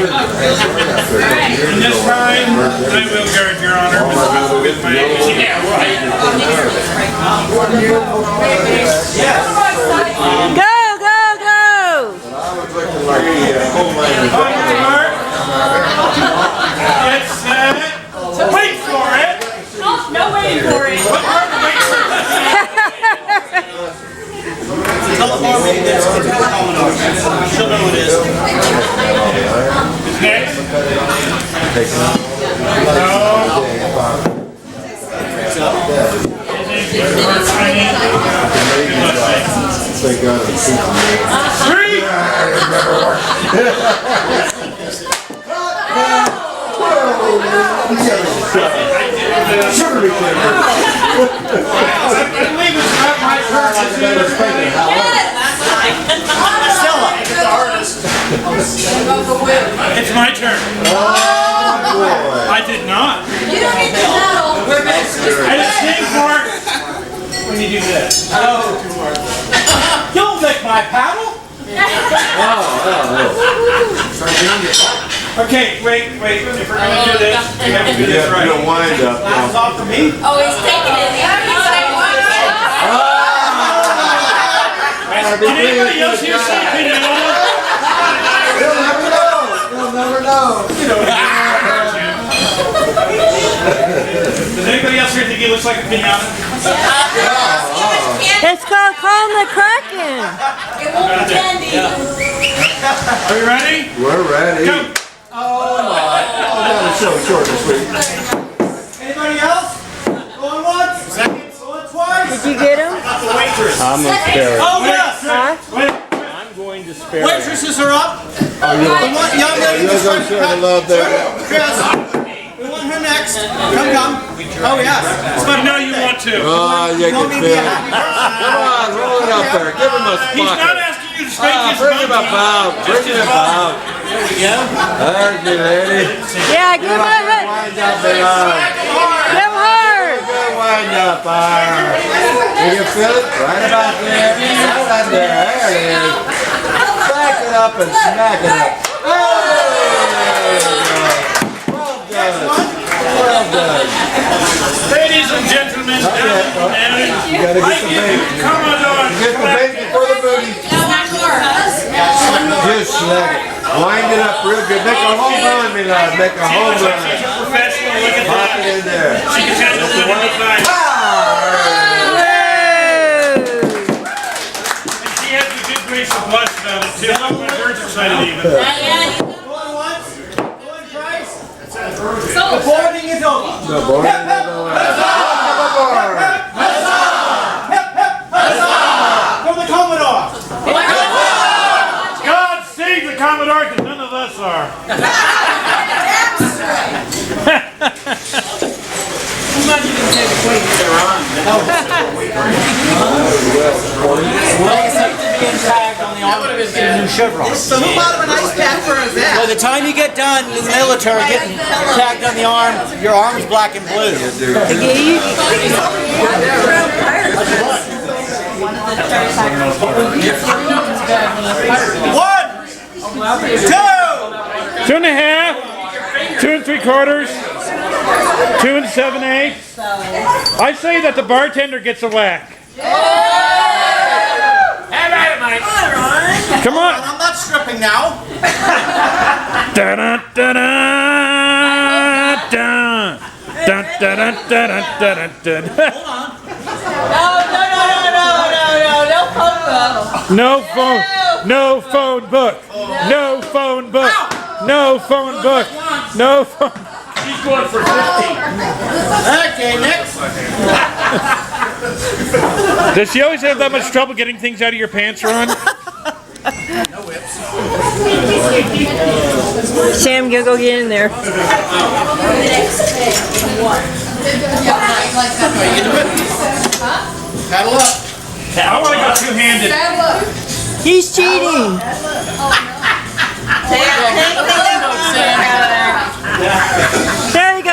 And this time, I will guard your honor with my yeah, right. Go, go, go! On your mark. Get set. Wait for it. No waiting for it. What part of wait for it? Tell the Foleys it's Commodore. She'll know what it is. Next. Three. I believe it's not my turn. It's my turn. I did not. You don't get the medal. I didn't sing for it. When you do this. You'll lick my paddle. Okay, wait. If we're gonna do this, we have to do this right. Wind up. That's off to me. Oh, he's taking it. Can anybody else here say pinata? You'll never know. You'll never know. Does anybody else here think he looks like a pinata? It's called calling the Kraken. It won't be candy. Are you ready? We're ready. Go. That is so short this week. Anybody else? Going once? Going twice? Did you get him? The waitress. I'm a spare. Oh, yes. Huh? I'm going to spare. Waitresses are up. Oh, The one young lady you're just going to share the love there. Chris, we want her next. Come. Oh, yes. But no, you want to. You Don't can be feel it. happy. Come on, roll it up there. Give him a He's not spucker. asking you to spank his Bring him monkey. about. Bring him about. There's you, lady. Yeah, give him a hit. Wind up and Give him hard. good wind up. Can you feel it? Right about there. Right on there. There it is. Back it up and smack it up. Well done. Well done. Ladies and gentlemen, You gotta get the bait. Commodore. Get the bait before the booty. Just smack it. Wind it up real good. Make a home run, me love. Make a home She's a run. professional. Look at Pop that. it in there. She can handle it on the side. And she has the good grace of blush about it too. Look, my bird's excited even. Going once? Going twice? The boarding is over. The board is over. For the Commodore. God save the Commodore, because none of us are. So who bought him a nice pack for his ass? By the time you get done in the military, getting tagged on the arm, your arm's black and blue. One, two. 2.5, 2 3/4, 2 7/8. I say that the bartender gets a whack. Come on. I'm not stripping now. Da da da da da. Dun, dun, dun, dun, dun, dun, dun. No phone. No phone book. No phone book. No phone book. No phone. She's going for 50. Okay, next. Does she always have that much trouble getting things out of your pants, Ron? Sam, you go get in there. Paddle up. I want to go two-handed. He's cheating. There you go.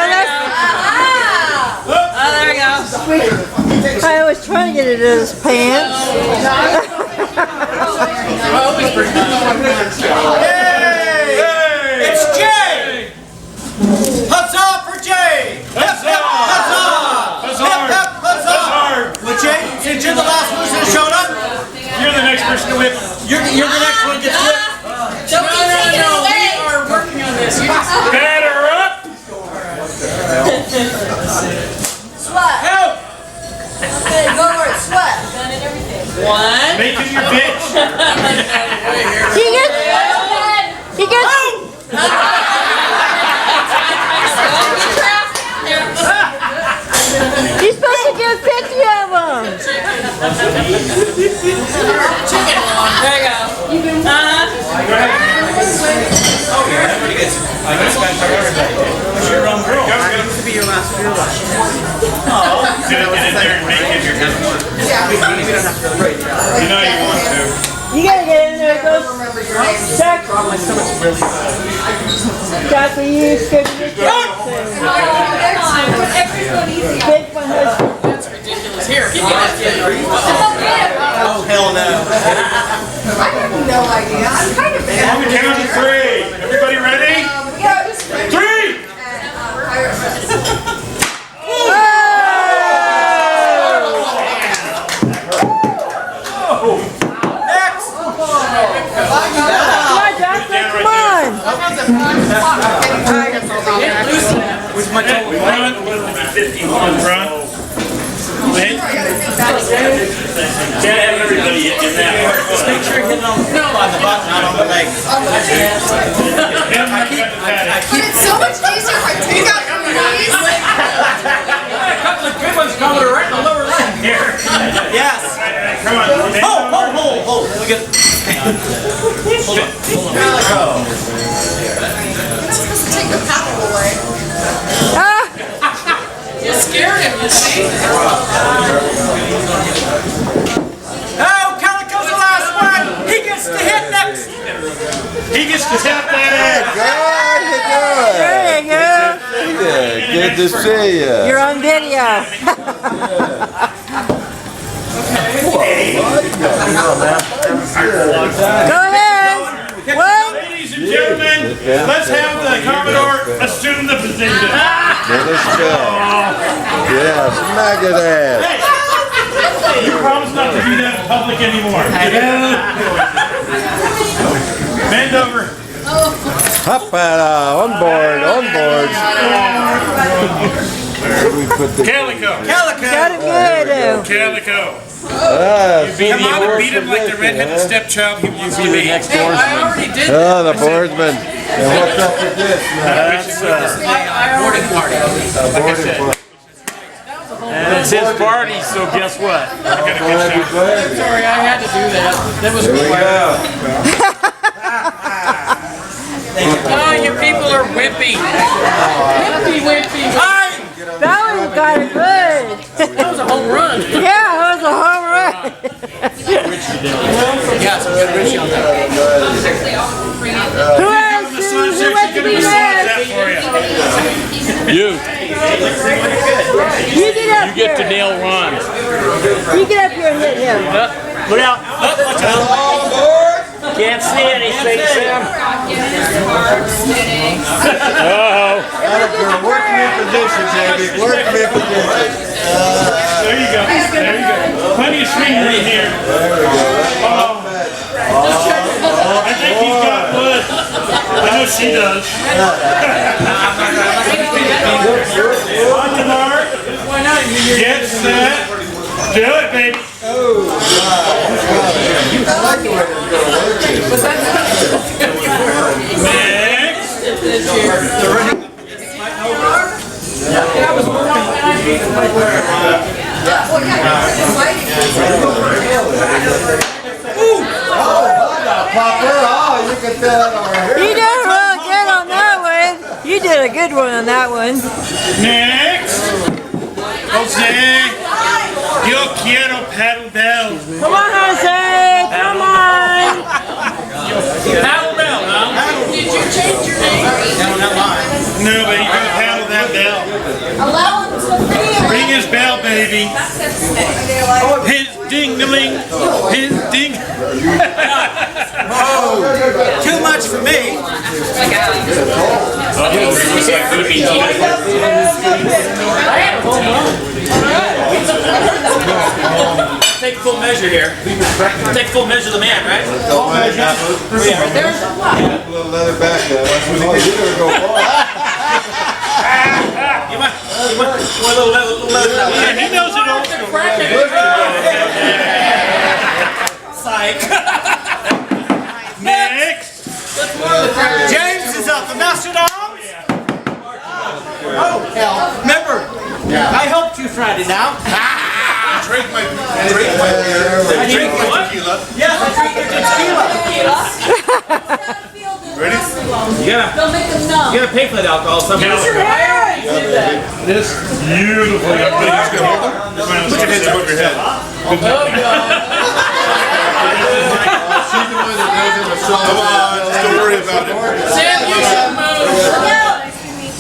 There we go. I was trying to get it in his pants. It's can spend for everybody. What's your own girl? This will be your last beer lunch. Oh. Get in there and make it your good one. You know you want to. You gotta get in there, go check. My stomach's really bad. That's what you should do. Come on, everyone easy. Big one has That's ridiculous. Here, give me that kid. Oh, hell no. I have no idea. I'm kind of On the count of three. Everybody ready? yeah, just Three! Come on. Where's my total? Front. 51 front. Wait. Can't have everybody in that part. Just make sure you hit it on the butt, not on the leg. But it's so much easier if I take out your knees. A couple of good ones coming right in the lower leg. Yes. Come on. Hold. Look at. Hold on. It's supposed to take the paddle away. You scared him, you see? Oh, Calico's the last one. He gets to hit next. He gets to tap that There you go. Yeah, good to see you. You're on video. Go ahead. Well, Ladies and gentlemen, let's have the Commodore assume the position. Let us go. Yeah, smack it ass. You promise not to do that in public anymore. Bend over. Hop on board. We put the Calico. got it good. Calico. ah, Come on and beat him like the redheaded stepchild he wants to be. Hey, I already did that. oh, the boardsman. And what's up with this now? That's Boarding party. and it's his party, so guess what? Sorry, I had to do that. That was Here we me. go. Oh, you people are wimpy. Wimpy. That one got it good. That was a home run. Yeah, it was a home run. Yeah, some good Richie on that. Who else? Who went to be next? You You get up get to here. nail Ron. You get up here and hit him. Look out. Can't see anything, Sam. Uh-oh. Work me in position, baby. Work me in position. There you go. Plenty of swing room here. I think he's got blood. I know she does. On the mark. Get set. Do it, baby. Next. Popper, oh, you can feel it over here. You did real good on that one. You did a good one on that one. Next. Jose. Yo quiero paddle down. Come on, Jose. Come on. Paddle down, huh? Did you change your name? No, not mine. No, but you gotta paddle that bell. Allow him to feel. Ring his bell, baby. His ding-a-ling. His ding. Too much for me. Take full measure here. Take full measure of the man, right? Right there. A little leather back there. Oh, you better go far. You want a little Yeah, he knows it all. Psych. Next. James is up. The master at arms. Oh, hell. Remember, I helped you Friday now. Drink my Yes, I drink your tequila. Ready? Don't make them know. You gotta pay for that alcohol somehow. This beautiful young lady. Put your hands above your head. She's the one that goes in the song. Come on, don't worry about it. Sam, you should move.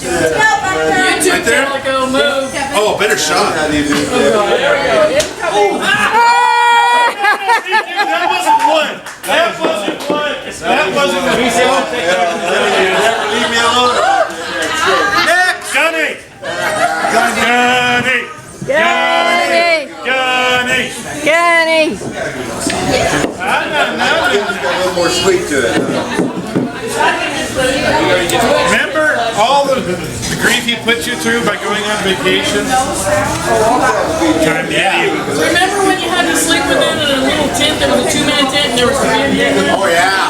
You two gotta go move. Oh, better shot. That wasn't one. That wasn't one. That wasn't one. Leave me alone. Next. Johnny. Kenny! Got a little more sweet to it. Remember all the grief he put you through by going on vacation? Remember when you had to sleep with them in a little tent? There was a 2-man tent and there was 3 of you? Oh, yeah.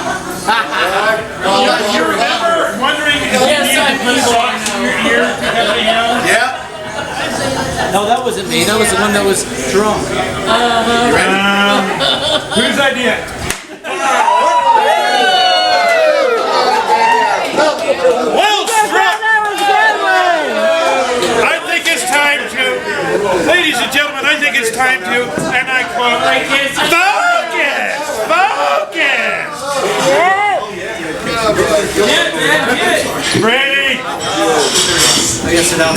You remember wondering if you needed to put socks in your ear to have any else? Yeah. No, that wasn't me. That was the one that was drunk. Whose idea? Well struck! I think it's time to, ladies and gentlemen, I think it's time to, and I quote, focus! Focus! Ready? I guess it out.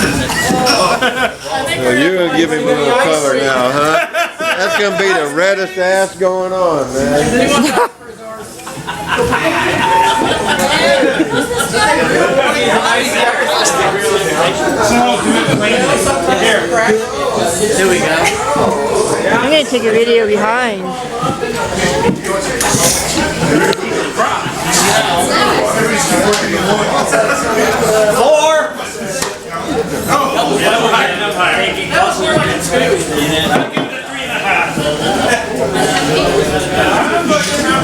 Well, you're going to give him a little color now, huh? That's going to be the reddest ass going on, man. Here we go. I'm gonna take a video behind.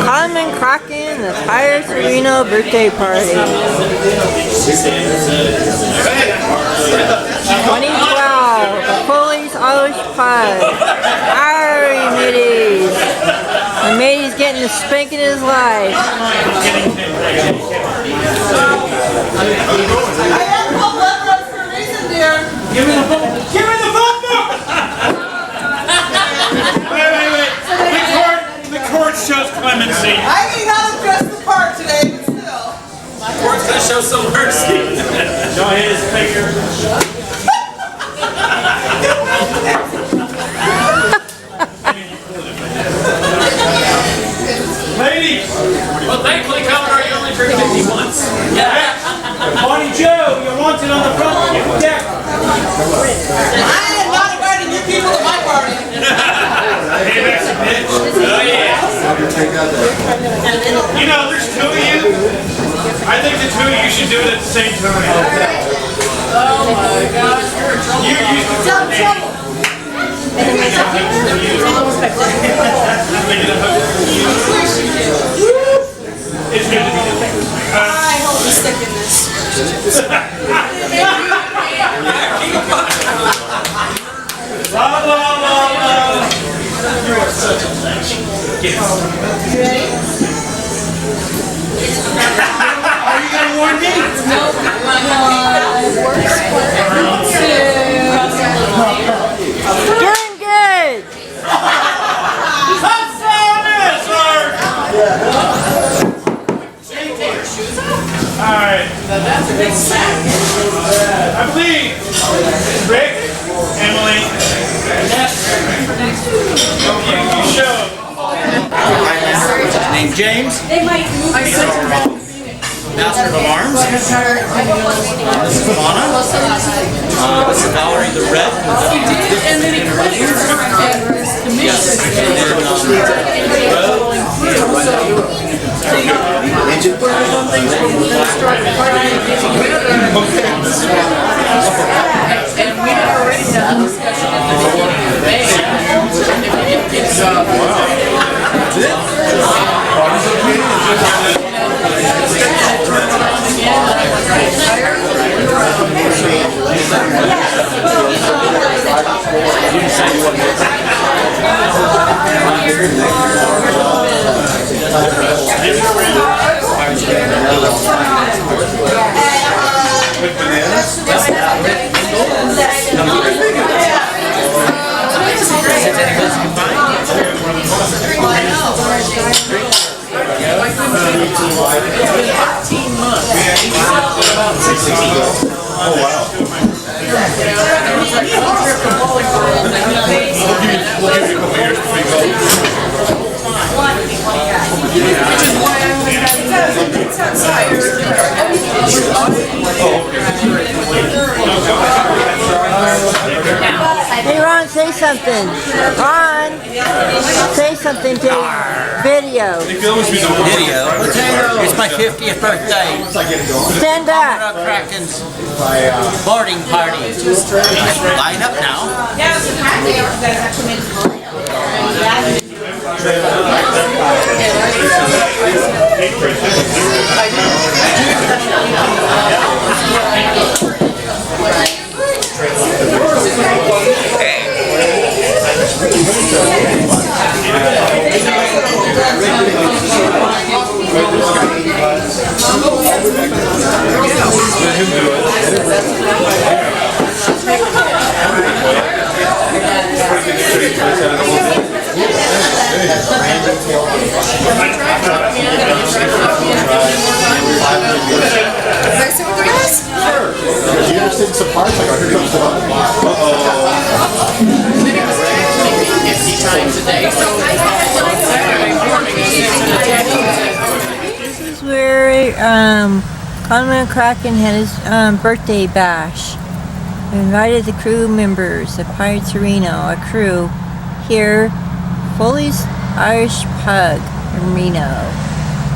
Common Kraken, the Tires Arena birthday party. 2012, the Foleys Irish Pub. Ari mateys. The matey's getting the spank in his life. Give me the phone book! Wait. The court shows clemency. I may not have dressed the part today, but still. The court's gonna show some mercy. Show his finger. Ladies! Well, thankfully, Commodore, you only turned 50 once. Yeah. Bonnie Joe, you're wanted on the front deck. I am not inviting you people to my party. Hey, that's a bitch. Oh, yeah. You know, there's 2 of you. I think the 2 of you should do it at the same time. Oh my gosh, you're in trouble. You used to Trouble. It's good to be there. I hope you stick in this. La la la la. You are such a bitch. Yes. You ready? Are you gonna warn me? Nope. 1, 2. Doing good! Let's say this, Art. All right. That's a big sack. I believe Rick, Emily, you show. Named James. They might move. Master of Arms. This is Lana. This is Valerie the Red. And then he quit your commission. Yes. And we had already done a discussion at the beginning of May. If it Thank you. Hey Ron, say something. Ron, say something to video. Video. It's my 50th birthday. Stand back. Commodore Kraken's boarding party. Line up now. This is where Commodore Kraken had his birthday bash. We invited the crew members of Pirates Arena, a crew here, Foleys Irish Pug in Reno.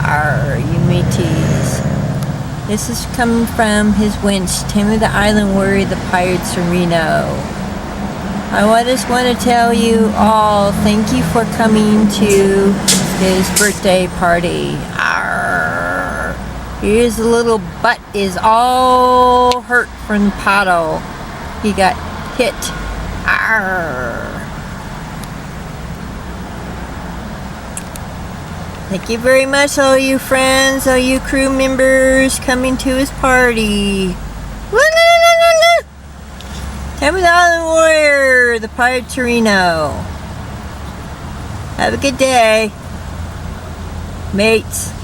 Arr, you mateys. This is coming from his winch, Tammy the Island Warrior, the Pirates Arena. I just want to tell you all, thank you for coming to his birthday party. Arr. Here's the little butt is all hurt from the paddle. He got hit. Arr. Thank you very much, all you friends, all you crew members coming to his party. Tammy the Island Warrior, the Pirate Torino. Have a good day, mates.